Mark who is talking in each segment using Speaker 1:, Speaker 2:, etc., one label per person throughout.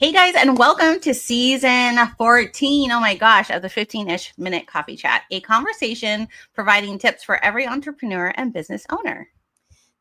Speaker 1: Hey guys, and welcome to season 14. Oh my gosh, of the 15-ish minute coffee chat, a conversation providing tips for every entrepreneur and business owner.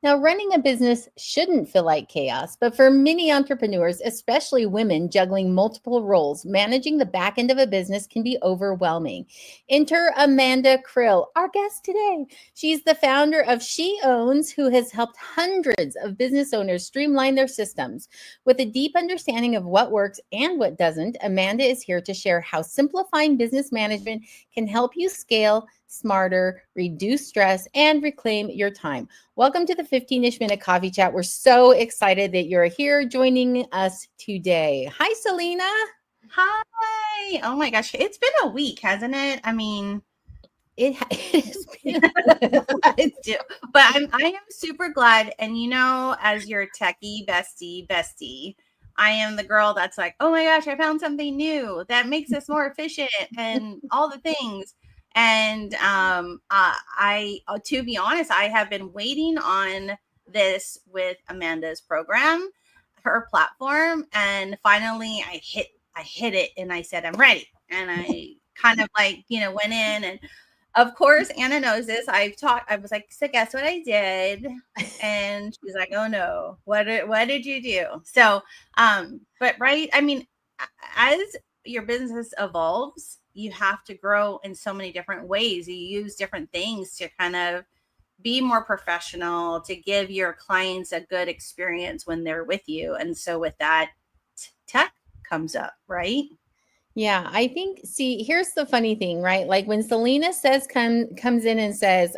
Speaker 2: Now, running a business shouldn't feel like chaos, but for many entrepreneurs, especially women juggling multiple roles, managing the back end of a business can be overwhelming. Enter Amanda Krill, our guest today. She's the founder of She Owns, who has helped hundreds of business owners streamline their systems. With a deep understanding of what works and what doesn't, Amanda is here to share how simplifying business management can help you scale smarter, reduce stress, and reclaim your time. Welcome to the 15-ish minute coffee chat. We're so excited that you're here joining us today. Hi, Selena.
Speaker 1: Hi. Oh my gosh, it's been a week, hasn't it? I mean,
Speaker 2: It has been.
Speaker 1: But I am super glad. And as your techie bestie, I am the girl that's like, oh my gosh, I found something new that makes us more efficient and all the things. And I, to be honest, I have been waiting on this with Amanda's program, her platform, and finally I hit it, and I said I'm ready, and I kind of went in, and of course Anna knows this. I was like, so guess what I did, and she's like, oh no, what did you do? So, but right, I mean, as your business evolves, you have to grow in so many different ways. You use different things to kind of be more professional, to give your clients a good experience when they're with you. And so with that, tech comes up, right?
Speaker 2: Yeah, I think, see, here's the funny thing, right? Like when Selena comes in and says,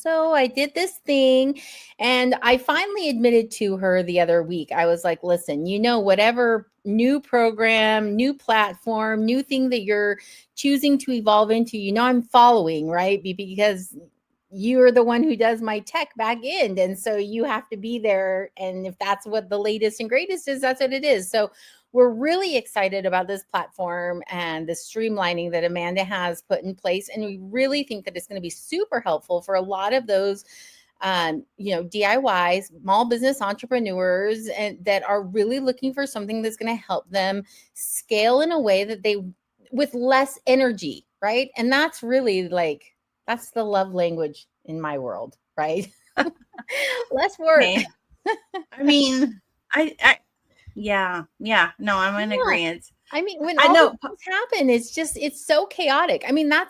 Speaker 2: so I did this thing, and I finally admitted to her the other week, I was like, listen, whatever new program, new platform, new thing that you're choosing to evolve into, I'm following, right? Because you're the one who does my tech back end. And so you have to be there. And if that's what the latest and greatest is, that's what it is. So we're really excited about this platform and the streamlining that Amanda has put in place. And we really think that it's going to be super helpful for a lot of those DIYs, small business entrepreneurs, and that are really looking for something that's going to help them scale in a way that with less energy, right? And that's really that's the love language in my world, right? Less work.
Speaker 1: Okay. I mean, yeah. No, I'm in agreement.
Speaker 2: I mean, when all these things happen, it's so chaotic. I mean, I'm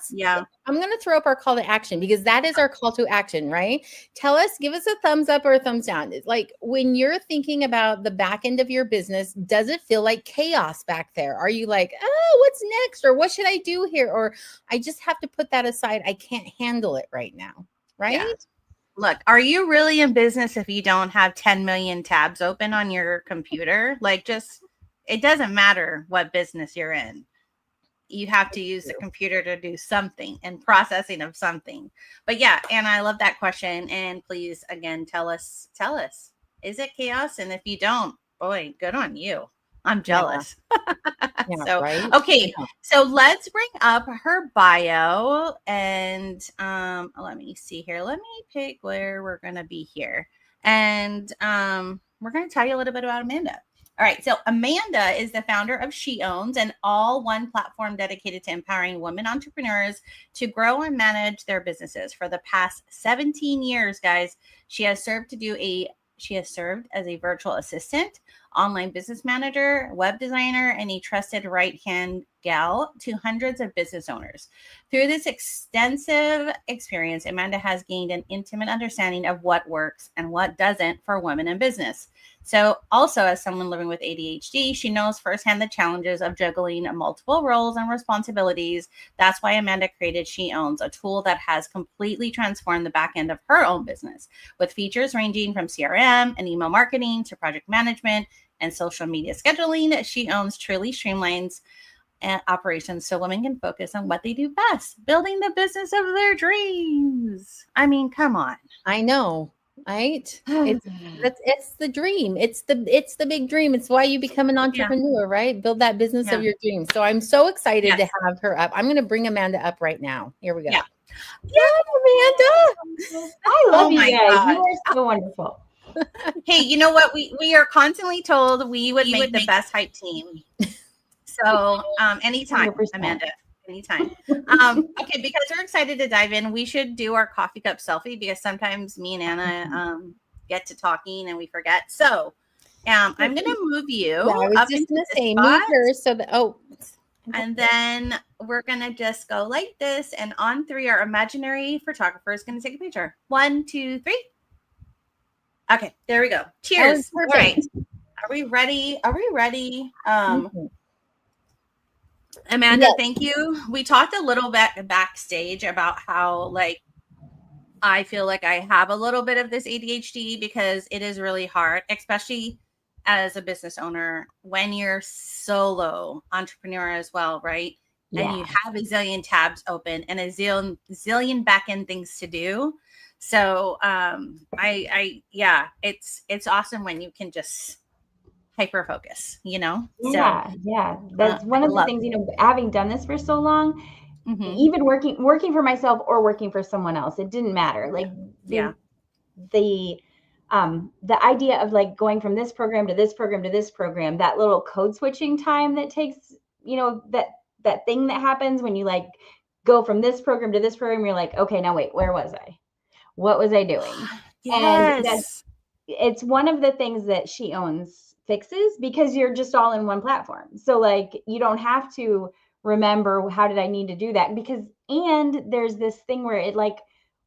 Speaker 2: going to throw up our call to action, because that is our call to action, right? Give us a thumbs up or a thumbs down. It's like, when you're thinking about the back end of your business, does it feel like chaos back there? Are you like, oh, what's next? Or what should I do here? Or I just have to put that aside. I can't handle it right now. Right?
Speaker 1: Yeah. Look, are you really in business if you don't have 10 million tabs open on your computer? It doesn't matter what business you're in. You have to use the computer to do something and processing of something. But yeah, Anna, I love that question. And please, again, tell us, is it chaos? And if you don't, boy, good on you. I'm jealous.
Speaker 2: Yeah,
Speaker 1: So,
Speaker 2: right?
Speaker 1: okay. Yeah. So let's bring up her bio, and let me see here. Let me pick where we're going to be here. And we're going to tell you a little bit about Amanda. All right. So Amanda is the founder of She Owns, an all-one platform dedicated to empowering women entrepreneurs to grow and manage their businesses. For the past 17 years, guys, she has served as a virtual assistant, online business manager, web designer, and a trusted right-hand gal to hundreds of business owners. Through this extensive experience, Amanda has gained an intimate understanding of what works and what doesn't for women in business. So also, as someone living with ADHD, she knows firsthand the challenges of juggling multiple roles and responsibilities. That's why Amanda created She Owns, a tool that has completely transformed the back end of her own business, with features ranging from CRM and email marketing to project management and social media scheduling. She Owns truly streamlines operations so women can focus on what they do best, building the business of their dreams. I mean, come on.
Speaker 2: I know. Right? It's the dream. It's the big dream. It's why you become an entrepreneur, right? Build that business of your dreams. So I'm so excited to have her up. I'm going to bring Amanda up right now. Here we go.
Speaker 1: Yeah.
Speaker 2: Amanda.
Speaker 3: I love you guys. God. You are so wonderful.
Speaker 1: Hey, you know what? We are constantly told we would make the best hype team. So anytime,
Speaker 3: 100%.
Speaker 1: Amanda, anytime. Okay, because we're excited to dive in, we should do our coffee cup selfie because sometimes me and Anna get to talking and we forget. So I'm going to move you
Speaker 2: Yeah, I was
Speaker 1: up
Speaker 2: just
Speaker 1: into
Speaker 2: going to
Speaker 1: this
Speaker 2: say,
Speaker 1: spot.
Speaker 2: move her so that,
Speaker 1: And then we're going to just go like this. And on 3, our imaginary photographer is going to take a picture. 1, 2, 3. Okay, there we go. Cheers. All right. Are we ready? Are we ready? Amanda,
Speaker 2: Yes.
Speaker 1: thank you. We talked a little bit backstage about how, like, I feel like I have a little bit of this ADHD because it is really hard, especially as a business owner when you're solo entrepreneur as well, right?
Speaker 3: Yeah.
Speaker 1: And you have a zillion tabs open and a zillion back end things to do. So yeah, it's awesome when you can just hyper focus, you know?
Speaker 3: Yeah,
Speaker 1: So,
Speaker 3: yeah. That's one of the things, you know, having done this for so long, even working for myself or working for someone else, it didn't matter. Like the idea of like going from this program to this program to this program, that little code switching time that takes, you know, that thing that happens when you like go from this program to this program, you're like, okay, now wait, where was I? What was I doing?
Speaker 1: yes.
Speaker 3: And it's one of the things that She Owns fixes because you're just all in one platform. So like you don't have to remember how did I need to do that because and there's this thing where it like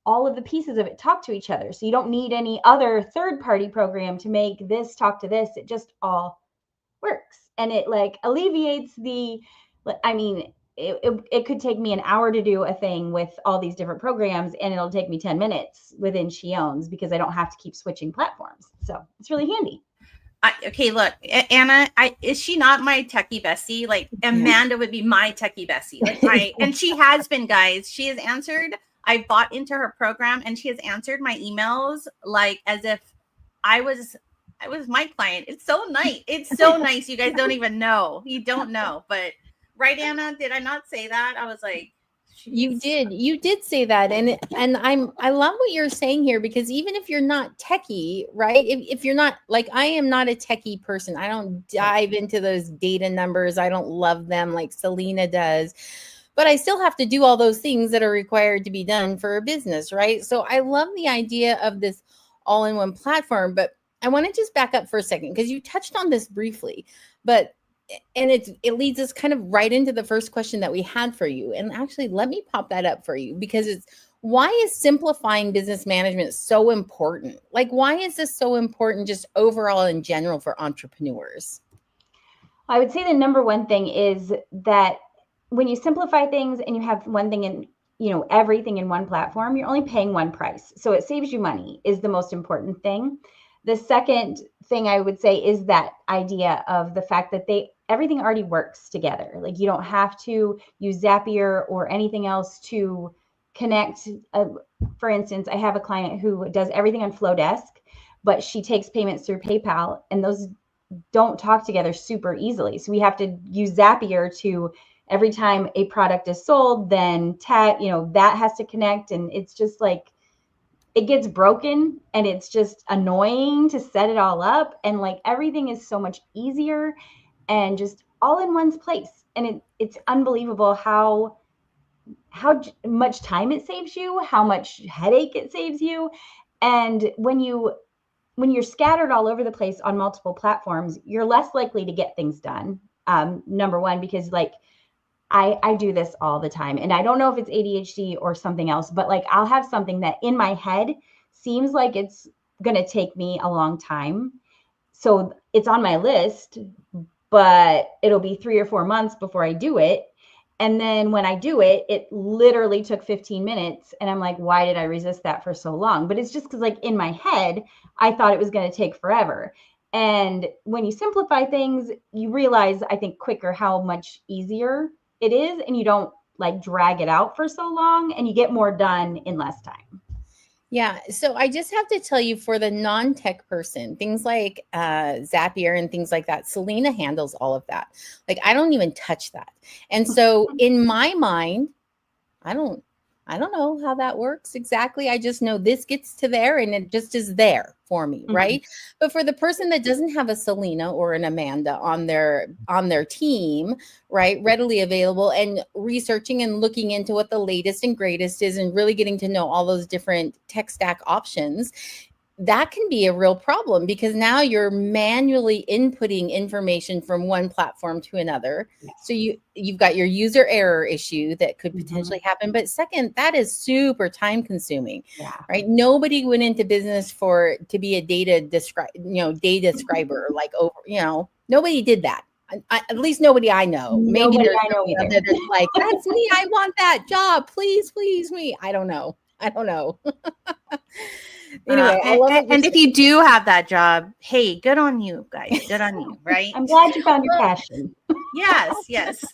Speaker 3: all of the pieces of it talk to each other. So you don't need any other third party program to make this talk to this. It just all works. And it like alleviates I mean, it could take me an hour to do a thing with all these different programs and it'll take me 10 minutes within She Owns because I don't have to keep switching platforms. So it's really handy.
Speaker 1: Okay, look, Anna, is she not my techie bestie? Like Amanda would be my techie bestie. Like and she has been, guys. She has answered. I bought into her program and she has answered my emails like as if I was my client. It's so nice. It's so nice. You guys don't even know. You don't know. But right, Anna, did I not say that? I was like,
Speaker 2: you did say that. And I love what you're saying here because even if you're not techie, right? If you're not like, I am not a techie person. I don't dive into those data numbers. I don't love them like Selena does, but I still have to do all those things that are required to be done for a business. Right. So I love the idea of this all-in-one platform, but I want to just back up for a second because you touched on this briefly, and it leads us kind of right into the first question that we had for you. And actually, let me pop that up for you because it's why is simplifying business management so important? Like, why is this so important just overall in general for entrepreneurs?
Speaker 3: I would say the number one thing is that when you simplify things and you have one thing in, you know, everything in one platform, you're only paying one price. So it saves you money is the most important thing. The second thing I would say is that idea of the fact that everything already works together. Like you don't have to use Zapier or anything else to connect. For instance, I have a client who does everything on Flowdesk, but she takes payments through PayPal and those don't talk together super easily. So we have to use Zapier to every time a product is sold, then that has to connect. And it's just like, it gets broken and it's just annoying to set it all up. And like everything is so much easier and just all in one's place. And it's unbelievable how much time it saves you, how much headache it saves you. And when you're scattered all over the place on multiple platforms, you're less likely to get things done. Number one, because like I do this all the time and I don't know if it's ADHD or something else, but like I'll have something that in my head seems like it's going to take me a long time. So it's on my list, but it'll be 3 or 4 months before I do it. And then when I do it, it literally took 15 minutes. And I'm like, why did I resist that for so long? But it's just because like in my head, I thought it was going to take forever. And when you simplify things, you realize, I think, quicker how much easier it is. And you don't like drag it out for so long and you get more done in less time.
Speaker 2: Yeah. So I just have to tell you for the non-tech person, things like Zapier and things like that, Selena handles all of that. Like I don't even touch that. And so in my mind, I don't I don't know how that works exactly. I just know this gets to there and it just is there for me, right? But for the person that doesn't have a Selena or an Amanda on their team, right, readily available and researching and looking into what the latest and greatest is and really getting to know all those different tech stack options, that can be a real problem because now you're manually inputting information from one platform to another. So you've got your user error issue that could potentially happen. But second, that is super time consuming, right? Nobody went into business to be a data scriber, like over, nobody did that. At least nobody I know. Maybe there's somebody out there that's like, that's me. I want that job. Please me. I don't know. Anyway, I love it.
Speaker 1: And if you do have that job, hey, good on you guys. Good on you, right?
Speaker 3: I'm glad you found your passion.
Speaker 1: Yes.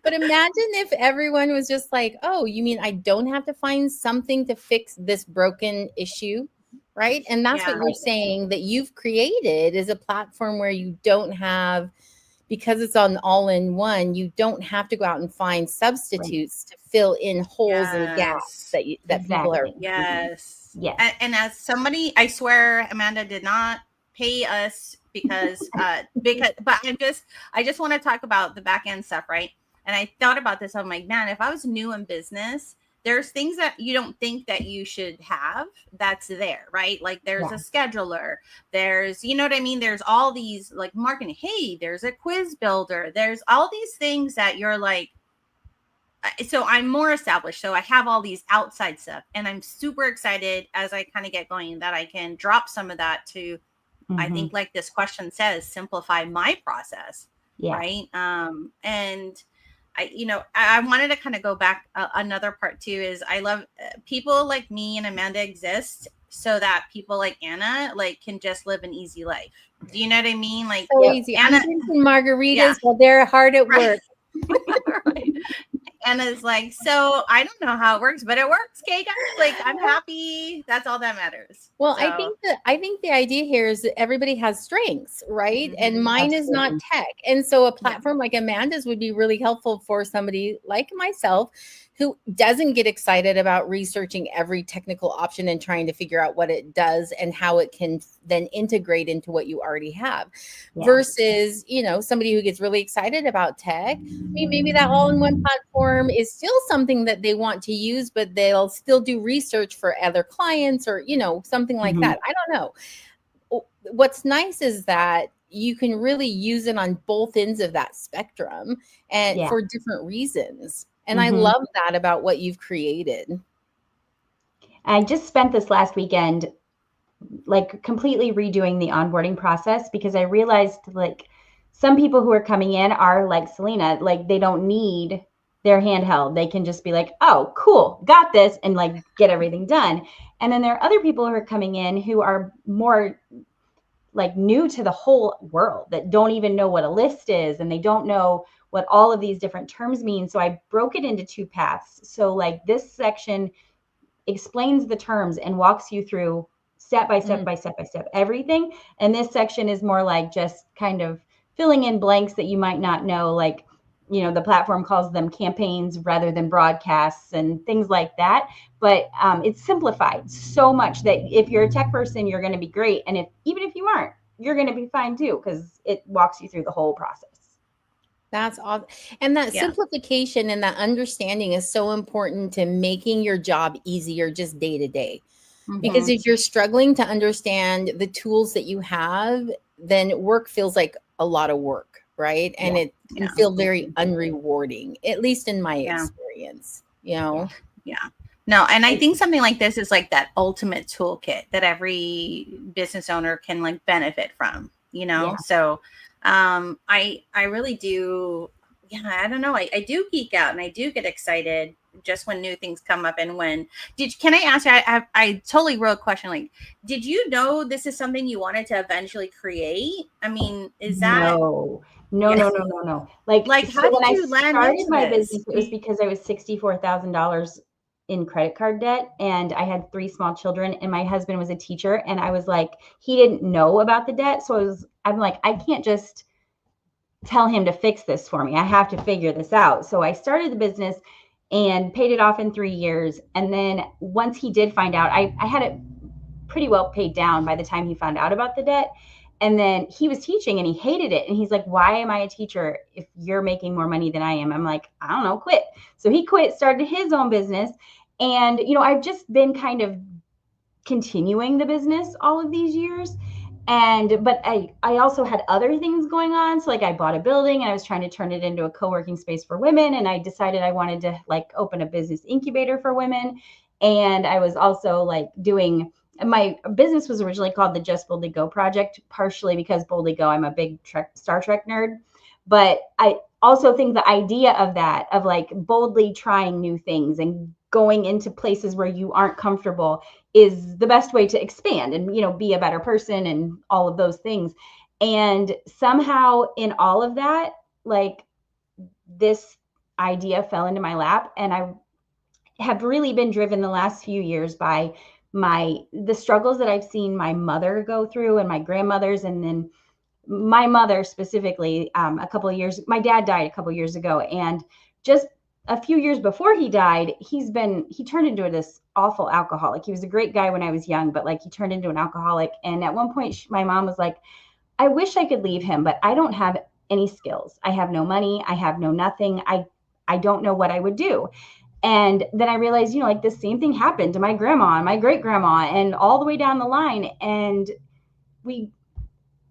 Speaker 2: But imagine if everyone was just like, oh, you mean I don't have to find something to fix this broken issue, right? And that's what you're saying, that you've created is a platform where you don't have, because it's on all-in-one, you don't have to go out and find substitutes to fill in holes and gaps that people are.
Speaker 1: Yes. And as somebody, I swear, Amanda did not pay us because but I just want to talk about the back end stuff, right? And I thought about this. I'm like, man, if I was new in business, there's things that you don't think that you should have that's there, right? Like there's a scheduler, there's, you know what I mean? There's all these like marketing. Hey, there's a quiz builder. There's all these things that you're like, so I'm more established. So I have all these outside stuff and I'm super excited as I kind of get going that I can drop some of that to, I think like this question says, simplify my process. Right. And I wanted to kind of go back. Another part too is I love people like me and Amanda exist so that people like Anna can just live an easy life. Do you know what I mean? Like
Speaker 2: so easy. Anna, I'm drinking margaritas while they're hard at work.
Speaker 1: Right. Anna's like, so I don't know how it works, but it works. Okay, guys, like I'm happy. That's all that matters.
Speaker 2: Well, so. I think the idea here is that everybody has strengths, right? And mine is not tech. And so a platform like Amanda's would be really helpful for somebody like myself who doesn't get excited about researching every technical option and trying to figure out what it does and how it can then integrate into what you already have versus, somebody who gets really excited about tech. I mean, maybe that all-in-one platform is still something that they want to use, but they'll still do research for other clients or, something like that. I don't know. What's nice is that you can really use it on both ends of that spectrum and for different reasons. And I love that about what you've created.
Speaker 3: I just spent this last weekend completely redoing the onboarding process because I realized some people who are coming in are like Selena, they don't need their handheld. They can just be like, oh, cool, got this, and get everything done. And then there are other people who are coming in who are more new to the whole world that don't even know what a list is and they don't know what all of these different terms mean. So I broke it into two paths. So this section explains the terms and walks you through step by step by step by step everything. And this section is more just kind of filling in blanks that you might not know. The platform calls them campaigns rather than broadcasts and things like that. But it's simplified so much that if you're a tech person, you're going to be great. And even if you aren't, you're going to be fine too, because it walks you through the whole process.
Speaker 2: That's awesome. And that simplification and that understanding is so important to making your job easier just day to day. Because if you're struggling to understand the tools that you have, then work feels like a lot of work, right? And it can feel very unrewarding, at least in my experience, Yeah.
Speaker 1: No, and I think something like this is that ultimate toolkit that every business owner can benefit from, So I really do. I don't know. I do geek out and I do get excited just when new things come up. And can I ask you, I totally wrote a question. Did you know this is something you wanted to eventually create? I mean, is that?
Speaker 3: No. How
Speaker 1: so
Speaker 3: did you land into my business? It was because I was $64,000 in credit card debt and I had 3 small children and my husband was a teacher and I was he didn't know about the debt. So I'm I can't just tell him to fix this for me. I have to figure this out. So I started the business and paid it off in 3 years. And then once he did find out, I had it pretty well paid down by the time he found out about the debt. And then he was teaching and he hated it. And he's like, why am I a teacher if you're making more money than I am? I'm like, I don't know, quit. So he quit, started his own business. And, I've just been kind of continuing the business all of these years. But I also had other things going on. So like I bought a building and I was trying to turn it into a co-working space for women. And I decided I wanted to like open a business incubator for women. And I was also like doing, my business was originally called the Just Boldly Go Project, partially because Boldly Go, I'm a big Star Trek nerd. But I also think the idea of that, of like boldly trying new things and going into places where you aren't comfortable, is the best way to expand and, be a better person and all of those things. And somehow in all of that, like this idea fell into my lap. And I have really been driven the last few years by the struggles that I've seen my mother go through and my grandmothers. And then my mother specifically, my dad died a couple of years ago. And just a few years before he died, he turned into this awful alcoholic. He was a great guy when I was young, but like he turned into an alcoholic. And at one point my mom was like, I wish I could leave him, but I don't have any skills. I have no money. I have no nothing. I don't know what I would do. And then I realized, like the same thing happened to my grandma and my great grandma and all the way down the line. And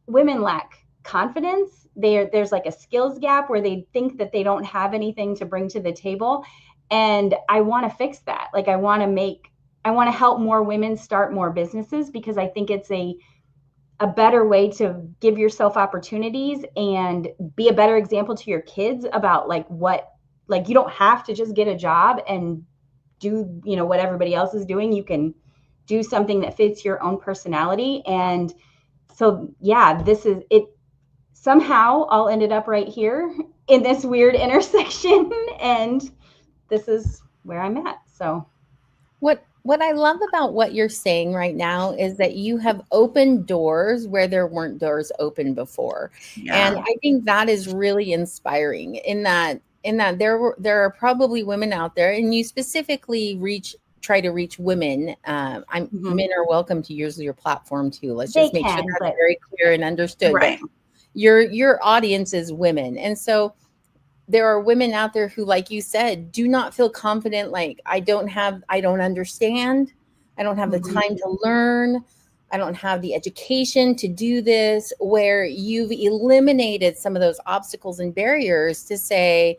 Speaker 3: women lack confidence. There's like a skills gap where they think that they don't have anything to bring to the table. And I want to fix that. Like I want to help more women start more businesses, because I think it's a better way to give yourself opportunities and be a better example to your kids about you don't have to just get a job and do, what everybody else is doing. You can do something that fits your own personality. And so, yeah, this is it. Somehow all ended up right here in this weird intersection. And this is where I'm at. So
Speaker 2: what I love about what you're saying right now is that you have opened doors where there weren't doors open before.
Speaker 1: Yeah.
Speaker 2: And I think that is really inspiring in that there are probably women out there, and you specifically try to reach women. Men are welcome to use your platform too. Let's just make sure that's very clear and understood.
Speaker 1: Right.
Speaker 2: But your audience is women. And so there are women out there who, like you said, do not feel confident. Like, I don't understand. I don't have the time to learn. I don't have the education to do this, where you've eliminated some of those obstacles and barriers to say,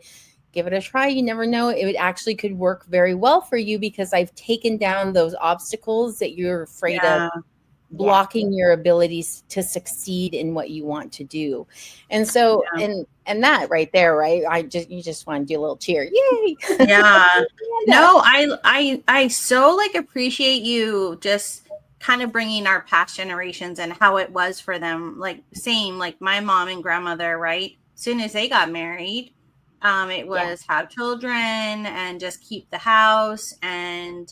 Speaker 2: give it a try. You never know. It actually could work very well for you, because I've taken down those obstacles that you're afraid of blocking your abilities to succeed in what you want to do. And so, and that right there, right? You just want to do a little cheer. Yay.
Speaker 1: Yeah. No, I so like appreciate you just kind of bringing our past generations and how it was for them. Like like my mom and grandmother, right? As soon as they got married, it was have children and just keep the house. And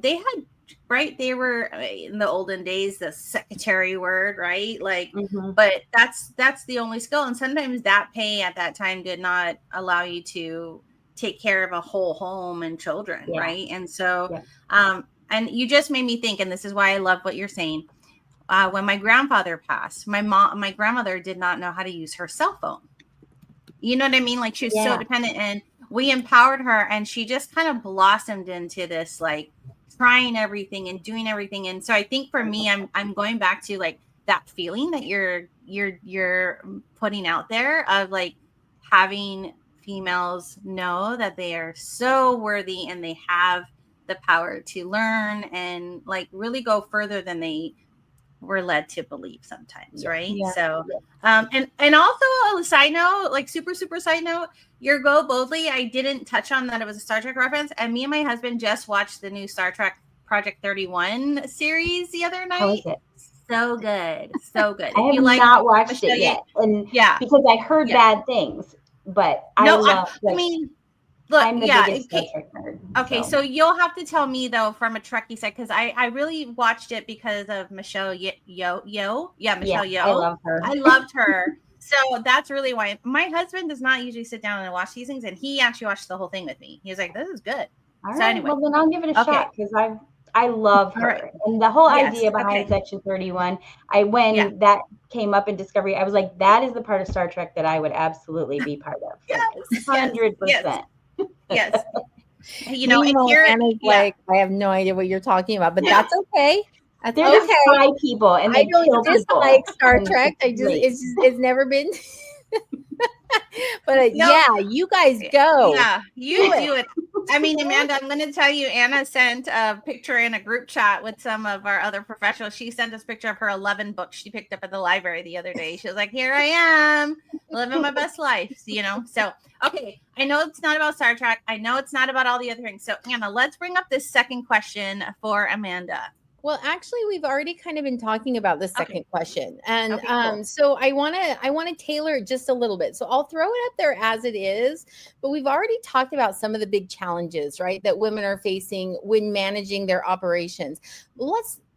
Speaker 1: they had, right, they were in the olden days, the secretary word, right? Like, but that's the only skill. And sometimes that pay at that time did not allow you to take care of a whole home and children, right? And so, and you just made me think, and this is why I love what you're saying. When my grandfather passed, my grandmother did not know how to use her cell phone. You know what I mean? Like, she was so dependent, and we empowered her, and she just kind of blossomed into this, like, trying everything and doing everything. And so I think for me, I'm going back to like that feeling that you're putting out there of like having females know that they are so worthy and they have the power to learn and like really go further than they were led to believe sometimes, right? So and also a side note, like super side note, your Go Boldly, I didn't touch on that it was a Star Trek reference, and me and my husband just watched the new Star Trek Project 31 series the other night.
Speaker 3: How is it?
Speaker 1: So good.
Speaker 3: I have not watched it yet, and because I heard bad things, but I mean, look, I'm the biggest Star Trek nerd.
Speaker 1: Okay, so you'll have to tell me though from a Trekkie side, because I really watched it because of Michelle Yeoh. Michelle Yeoh.
Speaker 3: I love her.
Speaker 1: I loved her. So that's really why my husband does not usually sit down and watch these things, and he actually watched the whole thing with me. He was like, "This is good."
Speaker 3: All
Speaker 1: So
Speaker 3: right.
Speaker 1: anyway,
Speaker 3: Well, then I'll give it a
Speaker 1: okay,
Speaker 3: shot because I love
Speaker 1: all
Speaker 3: her.
Speaker 1: right,
Speaker 3: And the whole
Speaker 1: yes,
Speaker 3: idea behind
Speaker 1: okay,
Speaker 3: Section 31,
Speaker 1: yeah,
Speaker 3: when that came up in Discovery, I was like, that is the part of Star Trek that I would absolutely be part of. Like
Speaker 1: yes, yes,
Speaker 3: 100%.
Speaker 1: yes. You know, and
Speaker 2: Meanwhile,
Speaker 1: here,
Speaker 2: Anna's
Speaker 1: yeah,
Speaker 2: like, I have no idea what you're talking about, but that's okay. That's
Speaker 3: They're just
Speaker 2: okay.
Speaker 3: spy people and
Speaker 2: I
Speaker 3: they
Speaker 2: don't
Speaker 3: kill people.
Speaker 2: dislike Star
Speaker 3: And
Speaker 2: Trek.
Speaker 3: it's great.
Speaker 2: It's never been. But
Speaker 1: no,
Speaker 2: yeah, you guys go.
Speaker 1: yeah, you do it. I mean, Amanda, I'm going to tell you, Anna sent a picture in a group chat with some of our other professionals. She sent us a picture of her 11 books she picked up at the library the other day. She was like, here I am living my best life, you know? So, okay, I know it's not about Star Trek. I know it's not about all the other things. So, Anna, let's bring up this second question for Amanda.
Speaker 2: Well, actually, we've already kind of been talking about the second question, and
Speaker 1: Okay, cool.
Speaker 2: so I want to tailor it just a little bit. So I'll throw it up there as it is, but we've already talked about some of the big challenges, right, that women are facing when managing their operations.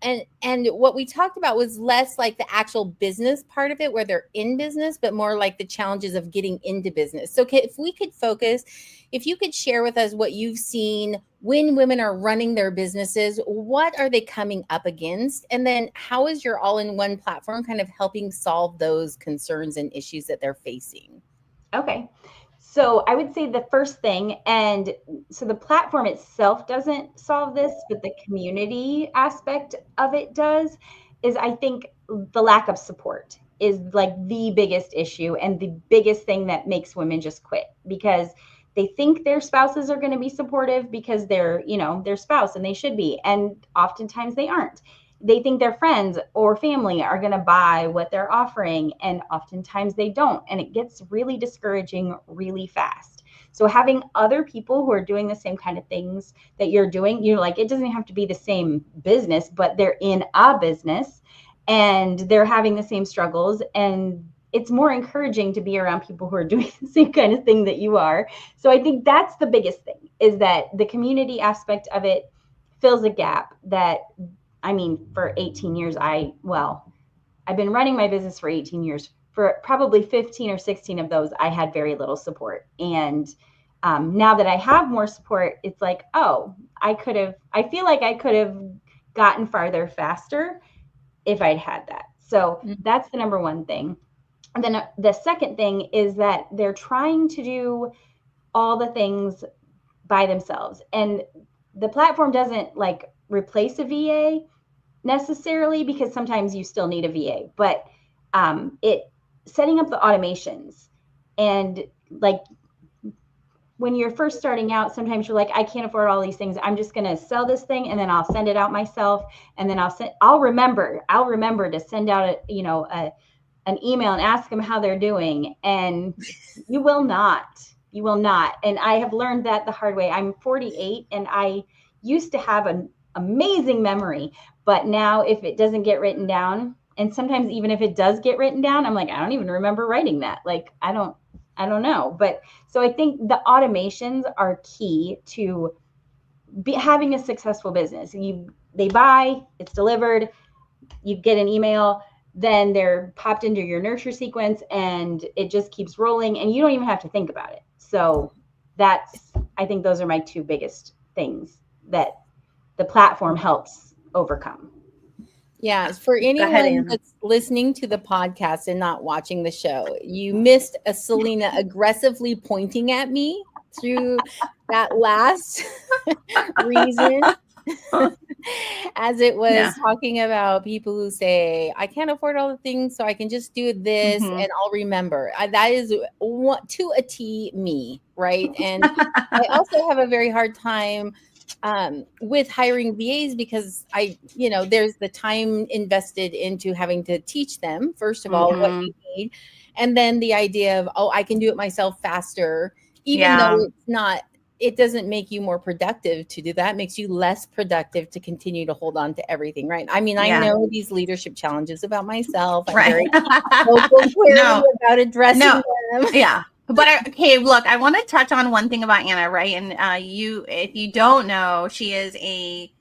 Speaker 2: And what we talked about was less like the actual business part of it, where they're in business, but more like the challenges of getting into business. So if we could focus, if you could share with us what you've seen when women are running their businesses, what are they coming up against? And then how is your all-in-one platform kind of helping solve those concerns and issues that they're facing?
Speaker 3: Okay. So I would say the first thing, and so the platform itself doesn't solve this, but the community aspect of it does, is I think the lack of support is like the biggest issue and the biggest thing that makes women just quit, because they think their spouses are going to be supportive because they're, their spouse, and they should be. And oftentimes they aren't. They think their friends or family are going to buy what they're offering, and oftentimes they don't. And it gets really discouraging really fast. So having other people who are doing the same kind of things that you're doing, like, it doesn't have to be the same business, but they're in a business and they're having the same struggles, and it's more encouraging to be around people who are doing the same kind of thing that you are. So I think that's the biggest thing, is that the community aspect of it fills a gap that, I mean, for 18 years, I've been running my business for 18 years. For probably 15 or 16 of those, I had very little support. And now that I have more support, it's like, oh, I feel like I could have gotten farther faster if I'd had that. So that's the number one thing. And then the second thing is that they're trying to do all the things by themselves. And the platform doesn't like replace a VA necessarily, because sometimes you still need a VA, but it setting up the automations, and like when you're first starting out, sometimes you're like, I can't afford all these things. I'm just going to sell this thing and then I'll send it out myself. And then I'll remember to send out an email and ask them how they're doing. And you will not. And I have learned that the hard way. I'm 48 and I used to have an amazing memory, but now if it doesn't get written down, and sometimes even if it does get written down, I'm like, I don't even remember writing that. Like, I don't know. But so I think the automations are key to having a successful business. They buy, it's delivered, you get an email, then they're popped into your nurture sequence, and it just keeps rolling, and you don't even have to think about it. So I think those are my two biggest things that the platform helps overcome.
Speaker 2: Yeah, for anyone that's listening to the podcast and not watching the show, you missed a Selena aggressively pointing at me through that last reason. As it was talking about people who say, I can't afford all the things, so I can just do this and I'll remember. That is to a T me, right? And I also have a very hard time with hiring VAs, because there's the time invested into having to teach them, first of all, what you need. And then the idea of, I can do it myself faster, even though it doesn't make you more productive to do that. It makes you less productive to continue to hold on to everything, right? I mean, I know these leadership challenges about myself. I'm very about addressing them.
Speaker 1: Yeah. But okay, look, I want to touch on one thing about Anna, right? And if you don't know, she is a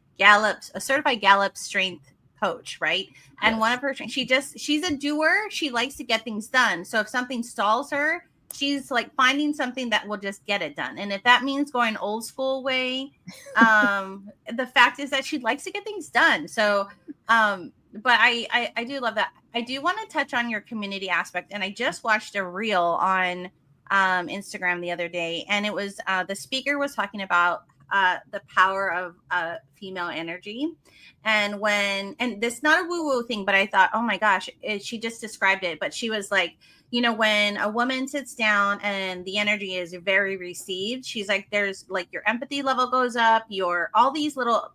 Speaker 1: certified Gallup strength coach, right? And one of her, she's a doer. She likes to get things done. So if something stalls her, she's like finding something that will just get it done. And if that means going old school way, the fact is that she likes to get things done. So, but I do love that. I do want to touch on your community aspect. And I just watched a reel on Instagram the other day, and it was the speaker was talking about the power of female energy. And this not a woo-woo thing, but I thought, oh my gosh, she just described it. But she was like, when a woman sits down and the energy is very received, she's like, there's like your empathy level goes up, all these little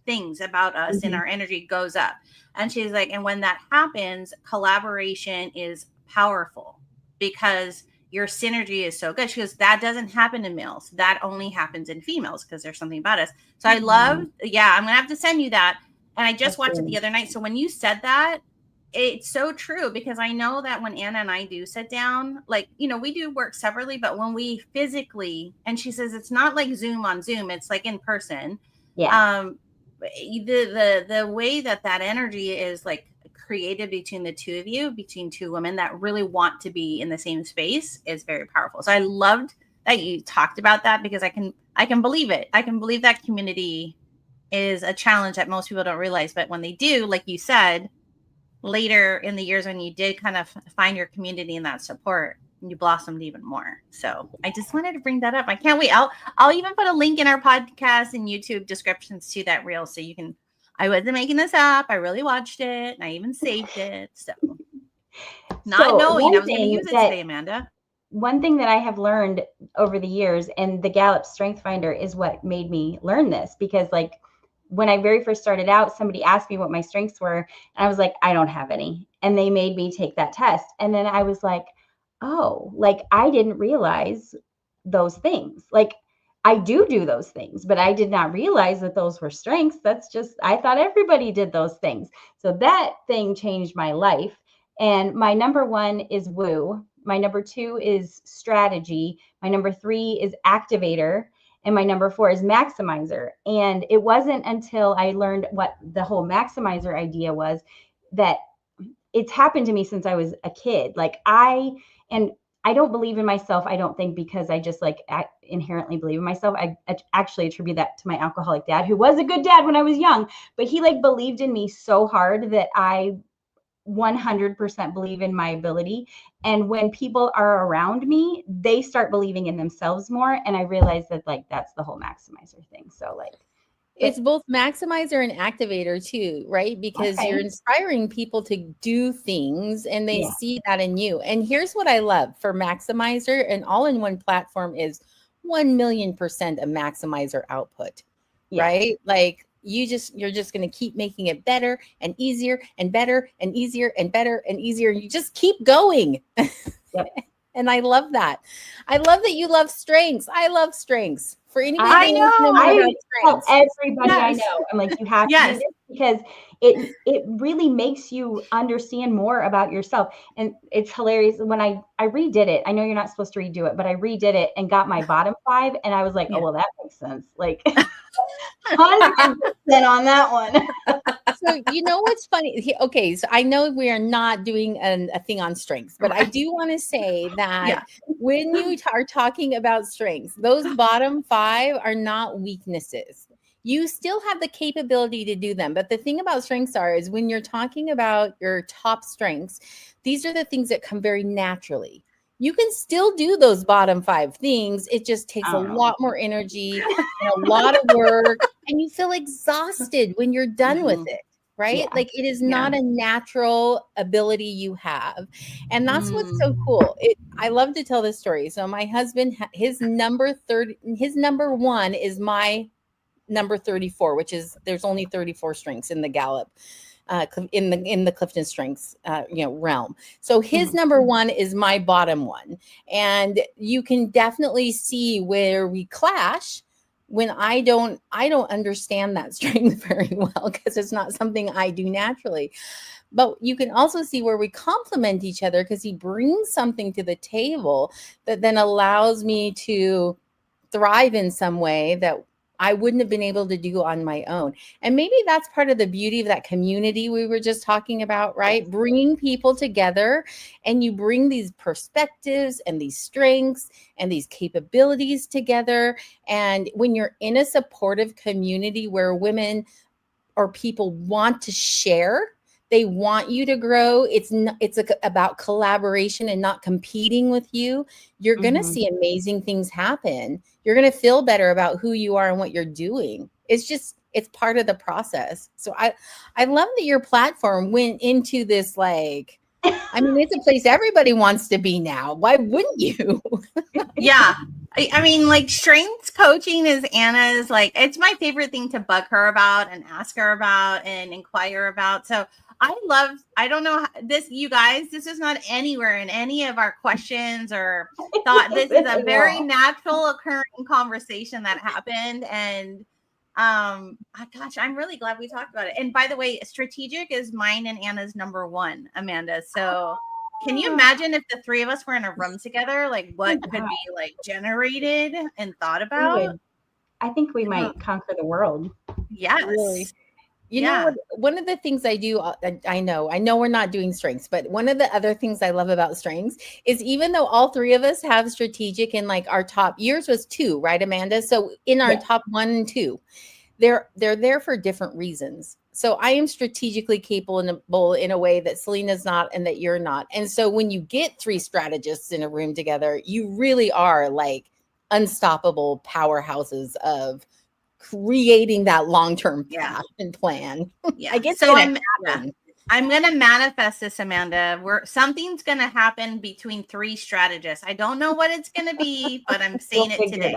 Speaker 1: things about us and our energy goes up. And she's like, and when that happens, collaboration is powerful because your synergy is so good. She goes, that doesn't happen in males. That only happens in females because there's something about us. So I love, I'm going to have to send you that. And I just watched it the other night. So when you said that, it's so true, because I know that when Anna and I do sit down, like, we do work separately, but when we physically, and she says, it's not like Zoom on Zoom, it's like in person.
Speaker 3: Yeah.
Speaker 1: The way that energy is like created between the two of you, between two women that really want to be in the same space, is very powerful. So I loved that you talked about that, because I can believe it. I can believe that community is a challenge that most people don't realize, but when they do, like you said, later in the years when you did kind of find your community and that support, you blossomed even more. So I just wanted to bring that up. I can't wait. I'll even put a link in our podcast and YouTube descriptions to that reel, so you can. I wasn't making this up. I really watched it, and I even saved it. So not knowing I was going to use it today, Amanda.
Speaker 3: One thing that I have learned over the years, and the Gallup Strength Finder is what made me learn this, because like when I very first started out, somebody asked me what my strengths were, and I was like, I don't have any. And they made me take that test. And then I was like, oh, like I didn't realize those things. Like I do those things, but I did not realize that those were strengths. I thought everybody did those things. So that thing changed my life. And my number 1 is woo. My number 2 is strategy. My number 3 is activator. And my number 4 is maximizer. And it wasn't until I learned what the whole maximizer idea was that it's happened to me since I was a kid. Like I don't believe in myself, I don't think, because I just like inherently believe in myself. I actually attribute that to my alcoholic dad, who was a good dad when I was young, but he like believed in me so hard that I 100% believe in my ability. And when people are around me, they start believing in themselves more. And I realized that like, that's the whole maximizer thing. So like,
Speaker 2: it's both maximizer and activator too, right? Because you're inspiring people to do things and they see that in you. And here's what I love for maximizer, an all-in-one platform is 1,000,000% a maximizer output, right? Like you're just going to keep making it better and easier and better and easier and better and easier. You just keep going. And I love that. I love that you love strengths. I love strengths. For anybody,
Speaker 3: I know. I tell everybody I
Speaker 1: Yes.
Speaker 3: know. I'm like, you have to do this, because it really makes you understand more about yourself. And it's hilarious when I redid it. I know you're not supposed to redo it, but I redid it and got my bottom 5, and I was like, oh well, that makes sense. Like 100% on that one.
Speaker 2: So you know what's funny? Okay, so I know we are not doing a thing on strengths, but I do want to say that when you are talking about strengths, those bottom 5 are not weaknesses. You still have the capability to do them. But the thing about strengths is when you're talking about your top strengths, these are the things that come very naturally. You can still do those bottom 5 things. It just takes a lot more energy and a lot of work, and you feel exhausted when you're done with it, right? Yeah. Like it is not a natural ability you have. And that's what's so cool. I love to tell this story. So my husband, his number 1 is my number 34, which is there's only 34 strengths in the Gallup. In the Clifton Strengths realm. So his number 1 is my bottom 1. And you can definitely see where we clash when I don't understand that strength very well, because it's not something I do naturally. But you can also see where we complement each other, because he brings something to the table that then allows me to thrive in some way that I wouldn't have been able to do on my own. And maybe that's part of the beauty of that community we were just talking about, right? Bringing people together, and you bring these perspectives and these strengths and these capabilities together. And when you're in a supportive community where women or people want to share, they want you to grow. About collaboration and not competing with you. You're going to see amazing things happen. You're going to feel better about who you are and what you're doing. It's part of the process. So I love that your platform went into this, like, I mean, it's a place everybody wants to be now. Why wouldn't you?
Speaker 1: Yeah. I mean, like, strengths coaching is Anna's, like, it's my favorite thing to bug her about and ask her about and inquire about. So I don't know this, you guys, this is not anywhere in any of our questions or thought. This is a very natural occurring conversation that happened. And gosh, I'm really glad we talked about it. And by the way, strategic is mine and Anna's number one, Amanda. So can you imagine if the three of us were in a room together, like what could be like generated and thought about?
Speaker 3: I think we might conquer the world.
Speaker 1: Yes.
Speaker 2: Really. You know what? One of the things I do, I know we're not doing strengths, but one of the other things I love about strengths is, even though all three of us have strategic in like our top, yours was 2, right, Amanda? So in our top 1 and 2, they're there for different reasons. So I am strategically capable in a way that Selena's not and that you're not. And so when you get 3 strategists in a room together, you really are like unstoppable powerhouses of creating that long-term path and plan.
Speaker 1: Yeah. So I'm going to manifest this, Amanda. Something's going to happen between 3 strategists. I don't know what it's going to be, but I'm saying it today.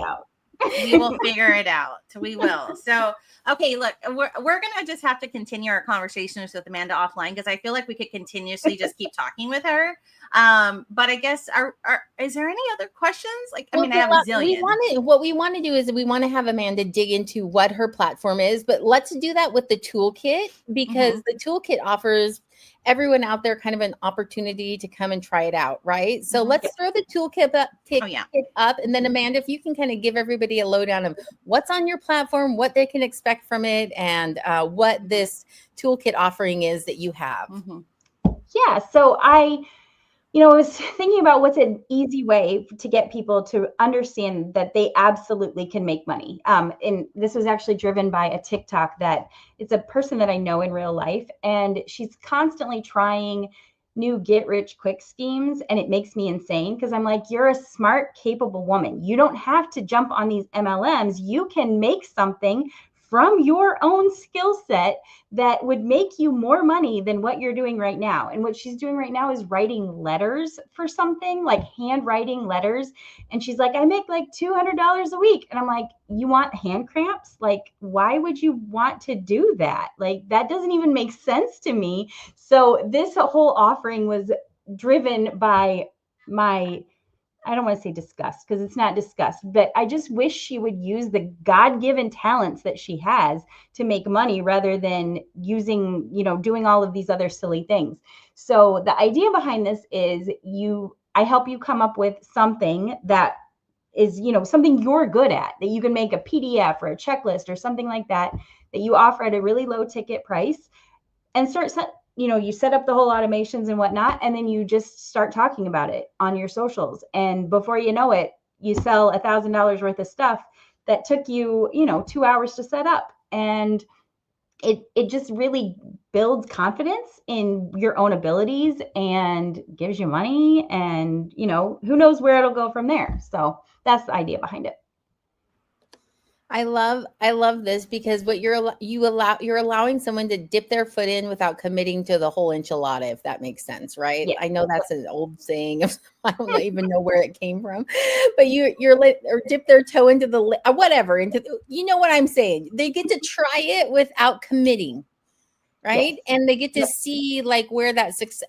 Speaker 1: We will figure it out. We will. So, okay, look, we're going to just have to continue our conversations with Amanda offline, because I feel like we could continuously just keep talking with her. But I guess, is there any other questions? Like, I mean, I have a zillion.
Speaker 2: What we want to do is we want to have Amanda dig into what her platform is, but let's do that with the toolkit, because the toolkit offers everyone out there kind of an opportunity to come and try it out, right? So let's throw the toolkit up, and then Amanda, if you can kind of give everybody a lowdown of what's on your platform, what they can expect from it, and what this toolkit offering is that you have.
Speaker 3: Yeah, so I was thinking about what's an easy way to get people to understand that they absolutely can make money. And this was actually driven by a TikTok that it's a person that I know in real life, and she's constantly trying new get rich quick schemes. And it makes me insane, because I'm like, you're a smart, capable woman. You don't have to jump on these MLMs. You can make something from your own skill set that would make you more money than what you're doing right now. And what she's doing right now is writing letters for something, like handwriting letters. And she's like, I make like $200 a week. And I'm like, you want hand cramps? Like, why would you want to do that? Like, that doesn't even make sense to me. So this whole offering was driven by I don't want to say disgust, because it's not disgust, but I just wish she would use the God-given talents that she has to make money, rather than using, doing all of these other silly things. So the idea behind this is I help you come up with something that is, something you're good at, that you can make a PDF or a checklist or something like that you offer at a really low ticket price, and you set up the whole automations and whatnot, and then you just start talking about it on your socials. And before you know it, you sell $1,000 worth of stuff that took you, 2 hours to set up. And it just really builds confidence in your own abilities and gives you money. And, who knows where it'll go from there. So that's the idea behind it.
Speaker 2: I love this, because what you're allowing someone to dip their foot in without committing to the whole enchilada, if that makes sense, right? Yeah. I know that's an old saying. I don't even know where it came from, but or dip their toe into the whatever, you know what I'm saying? They get to try it without committing, right? Yes. And they get to see like where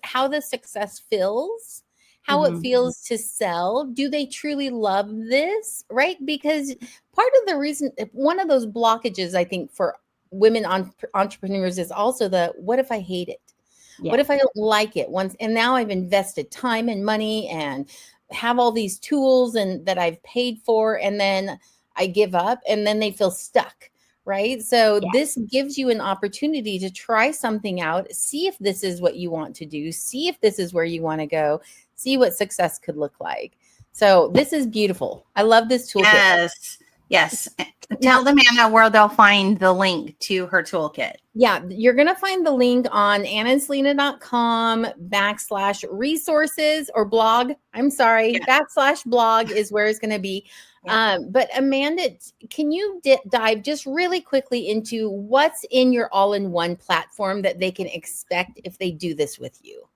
Speaker 2: how the success feels. How it feels to sell. Do they truly love this? Right? Because part of the reason, one of those blockages, I think, for women entrepreneurs is also what if I hate it? Yeah. What if I don't like it once? And now I've invested time and money and have all these tools and that I've paid for. And then I give up, and then they feel stuck. Right. So
Speaker 3: Yeah.
Speaker 2: this gives you an opportunity to try something out, see if this is what you want to do, see if this is where you want to go, see what success could look like. So this is beautiful. I love this toolkit.
Speaker 1: Yes. Yes. Tell them, Anna, where they'll find the link to her toolkit.
Speaker 2: Yeah, you're going to find the link on annandselena.com/resources or blog. I'm sorry, /blog is where it's going to be. Yeah. But Amanda, can you dive just really quickly into what's in your all-in-one platform that they can expect if they do this with you?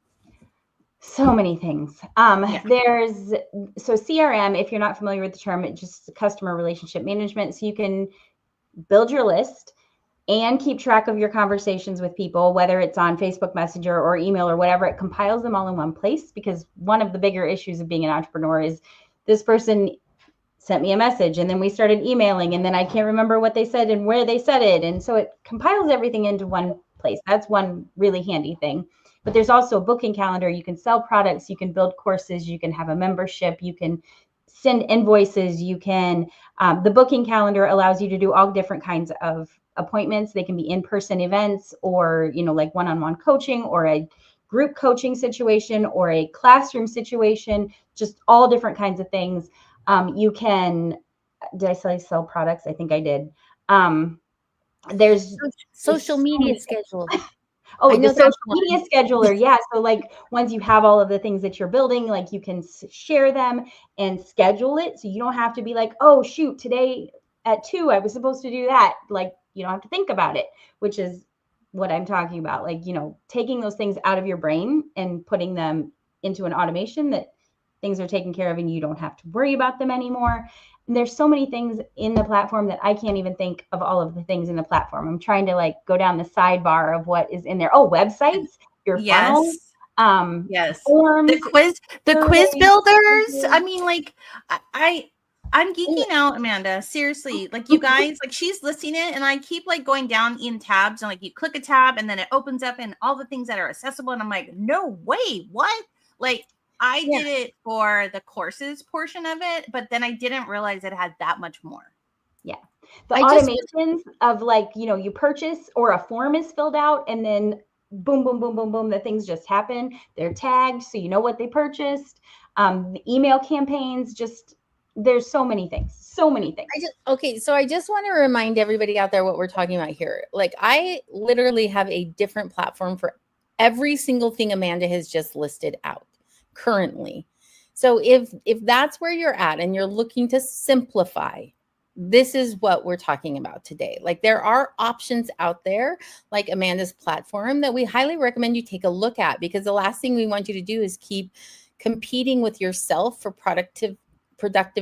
Speaker 3: So many things. There's CRM, if you're not familiar with the term, it's just customer relationship management. So you can build your list and keep track of your conversations with people, whether it's on Facebook Messenger or email or whatever. It compiles them all in one place, because one of the bigger issues of being an entrepreneur is this person sent me a message and then we started emailing and then I can't remember what they said and where they said it. And so it compiles everything into one place. That's one really handy thing. But there's also a booking calendar. You can sell products, you can build courses, you can have a membership, you can send invoices, you can, the booking calendar allows you to do all different kinds of appointments. They can be in-person events, or, like one-on-one coaching, or a group coaching situation, or a classroom situation, just all different kinds of things. You can, did I say sell products? I think I did. There's
Speaker 2: social media schedule.
Speaker 3: Oh, the social media scheduler. Yeah. So like once you have all of the things that you're building, like you can share them and schedule it. So you don't have to be like, oh, shoot, today at 2, I was supposed to do that. Like, you don't have to think about it, which is what I'm talking about. Like, taking those things out of your brain and putting them into an automation that things are taken care of and you don't have to worry about them anymore. And there's so many things in the platform that I can't even think of all of the things in the platform. I'm trying to go down the sidebar of what is in there. Oh, websites, your funnel,
Speaker 1: yes,
Speaker 3: forms,
Speaker 1: the quiz builders. I mean, I'm geeking out, Amanda. Seriously, you guys, she's listing it, and I keep going down in tabs, and you click a tab, and then it opens up, and all the things that are accessible, and I'm like, no way, what? I did it for the courses portion of it, but then I didn't realize it had that much more.
Speaker 3: Yeah. The automations of you purchase, or a form is filled out, and then boom, boom, boom, boom, boom, the things just happen. They're tagged, so you know what they purchased. The email campaigns, there's so many things. So many things.
Speaker 2: So I just want to remind everybody out there what we're talking about here. I literally have a different platform for every single thing Amanda has just listed out currently. So if that's where you're at and you're looking to simplify, this is what we're talking about today. There are options out there, like Amanda's platform, that we highly recommend you take a look at, because the last thing we want you to do is keep competing with yourself for productive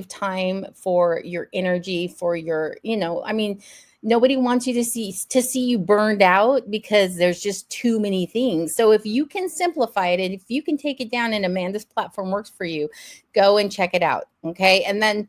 Speaker 2: time, for your energy, for your, nobody wants you to see you burned out because there's just too many things. So if you can simplify it, and if you can take it down and Amanda's platform works for you, go and check it out. Okay. And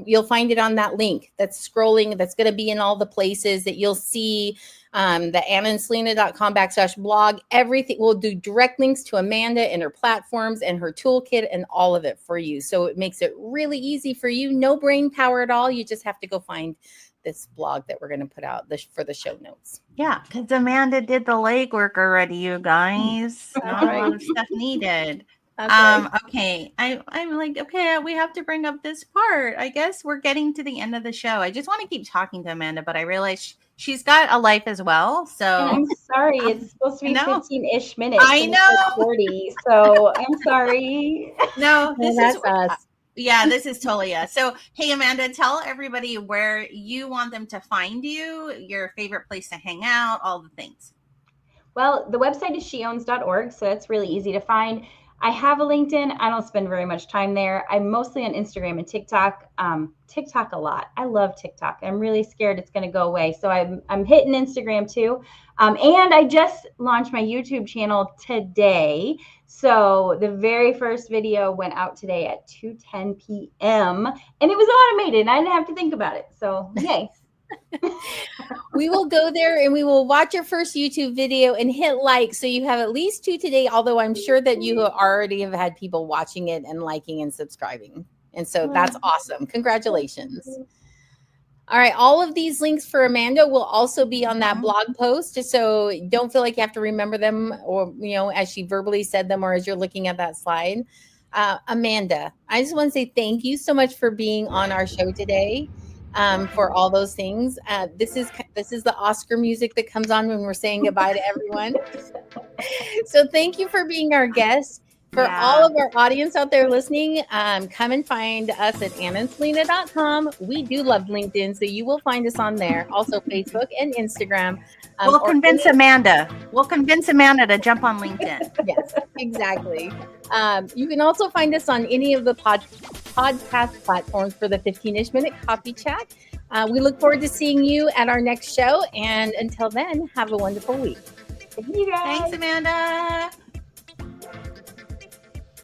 Speaker 2: you'll find it on that link that's scrolling. That's going to be in all the places that you'll see, the annandselena.com/blog. Everything, we'll do direct links to Amanda and her platforms and her toolkit and all of it for you. So it makes it really easy for you. No brain power at all. You just have to go find this blog that we're going to put out for the show notes.
Speaker 1: Yeah, because Amanda did the legwork already, you guys. No stuff needed. Right. Okay. I'm like, okay, we have to bring up this part. I guess we're getting to the end of the show. I just want to keep talking to Amanda, but I realize she's got a life as well. So
Speaker 3: I'm sorry, it's supposed to be 15-ish minutes.
Speaker 1: I know.
Speaker 3: 40, so I'm sorry.
Speaker 1: No,
Speaker 2: that's us.
Speaker 1: Yeah, this is totally us. So, hey, Amanda, tell everybody where you want them to find you, your favorite place to hang out, all the things.
Speaker 3: Well, the website is sheowns.org, so that's really easy to find. I have a LinkedIn. I don't spend very much time there. I'm mostly on Instagram and TikTok. TikTok a lot. I love TikTok. I'm really scared it's going to go away. So I'm hitting Instagram too. And I just launched my YouTube channel today. So the very first video went out today at 2:10 p.m. and it was automated, and I didn't have to think about it. So yay.
Speaker 2: We will go there and we will watch your first YouTube video and hit like, so you have at least 2 today, although I'm sure that you already have had people watching it and liking and subscribing. And so that's awesome. Congratulations. All right. All of these links for Amanda will also be on that
Speaker 1: Mhm.
Speaker 2: blog post, just so don't feel like you have to remember them, or, as she verbally said them, or as you're looking at that slide. Amanda, I just want to say thank you so much for being on our show today. For all those things. This is the Oscar music that comes on when we're saying goodbye to everyone. So thank you for being our guest. For all
Speaker 1: Yeah.
Speaker 2: of our audience out there listening, come and find us at AnnaandSelena.com. We do love LinkedIn, so you will find us on there. Also Facebook and Instagram.
Speaker 1: We'll
Speaker 2: Or
Speaker 1: convince Amanda. We'll convince Amanda to jump on LinkedIn.
Speaker 2: Yes, exactly. You can also find us on any of the podcast platforms for the 15-ish minute coffee chat. We look forward to seeing you at our next show. And until then, have a wonderful week.
Speaker 3: Thank you guys.
Speaker 1: Thanks, Amanda.